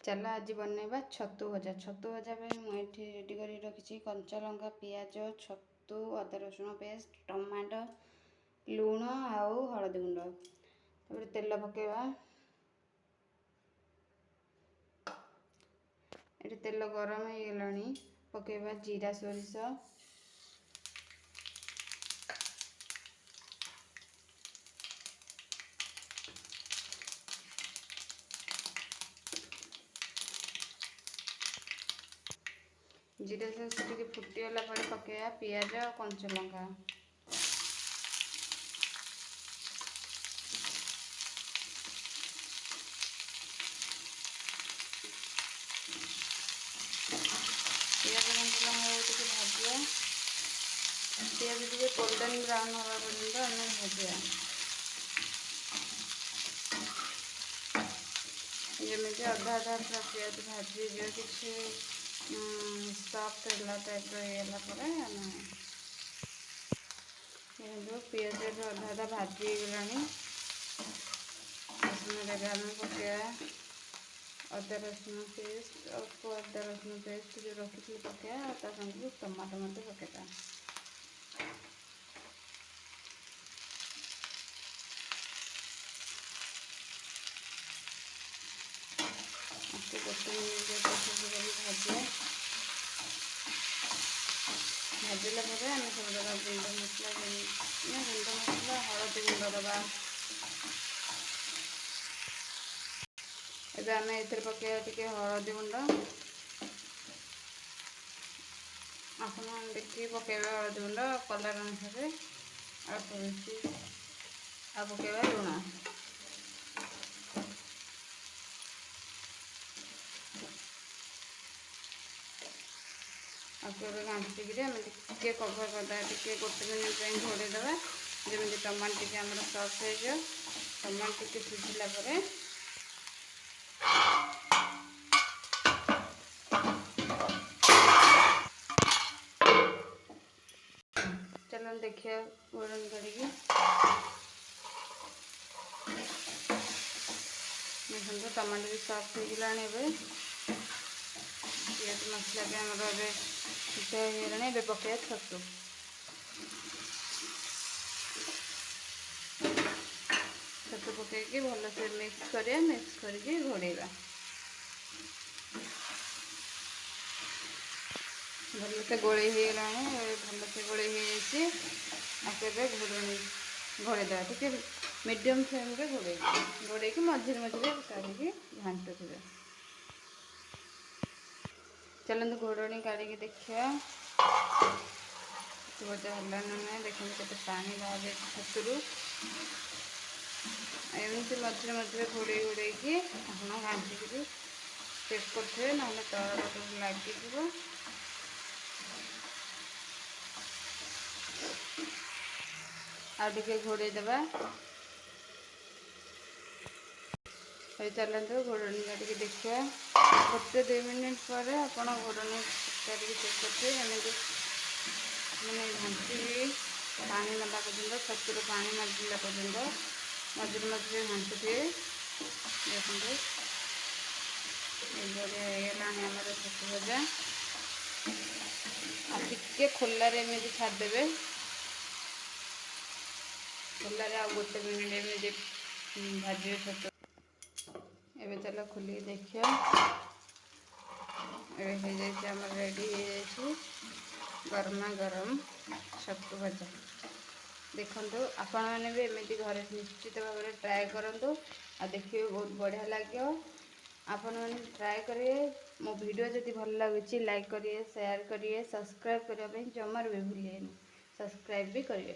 चलो आज बनवा छतु भजा। छतु भजा मुझे रेडी कर रखी कंचा लंका, पियाज, छतु, अदा रसुण पेस्ट, टमाटो, लुण आउ हलदी गुंड। तेल पकेवा। ये तेल गरम हो गलानी, पकेवा जीरा सोरिष, जीरा सोरिष टिके फुटीगला पर पकेवा पियाज और कंचा लंका। पियाज कंचा लंका टिके भाजिया। पियाज टिके गोल्डन ब्राउन हवा पर्यंत आम भाजिया। जमी अधा अधा पूरा पियाज भाजी जो कि सॉफ्ट है टाइप रहीगला पियाज अधा अधा भाजी गला। आम पकेवा अदा रसुण पेस्ट, अल्प अदा रसुण पेस्ट जो रखी पकेवा संग टमाटो मत पकेवा। गोटे मिनिट भाजिया। भाजला आम सब दबा गुंड मसला, गुंड मसला हलदी गुंड दबा। एबे आम ए पकेवा टिके हलदी गुंड। आप देखिए पकेवा हलदी गुंड कलर अनुसार अल्प बेसी आ पकेवा लुण। आपको घाटिक आम टे कभर करदा, टे गोटे मिनिट घोड़ेदवा जमी टमाटो टे आम सफ्ट हो। टमाटो टे सिझला चलो देखिए घोड़न करी देखो टमाटो भी सफ्ट हो गलानी। पियाज मसला भी आमर ए पकेया छतु। छतु पकईकि भल से मिक्स करिया। मिक्स करके घोड़ेगा। भल से गोले होगा। भल से गोले हो घोड़नी घोड़ेदा टे मीडियम फ्लेम रे घोड़े मझे मझे काढ़ी घाटू थे। चलते घोड़नी काढ़ी देखिए भजा है ना ना। देखते केते पानी बाहर छतु एमती मझे मझे घोड़े घोड़े आप घाटिक चेक करेंगे ना तल लगे। आगे घोड़ेदवा। चलते घोड़नी काटिक देखिए गोटे 2 मिनिट पर आप घोड़नी काटिक चेक करेंगे। जमी मैंने घाटी पानी ना पर्यटन छतुर पानी मजला पर्यटन मझे मझे घाटुए। देखते बढ़िया आमर छतु भजा। टे खोलार एमती छाड़देवे। खोलार आ गोटे मिनिट एमती भाजे छतु। एबे चलो खोल देखिए एमर रेडी हो गरमा गरम छतु भजा। देखो आपण मैंने भी एमती घरे निश्चित भाव में ट्राए करूँ आ देखिए बहुत बढ़िया लगे। आपण मैंने ट्राए करेंगे। मो वीडियो जदि भल लगे लाइक करिए, शेयर करिए, सब्सक्राइब करने जमार भी भूलिए। सब्सक्राइब भी करिए।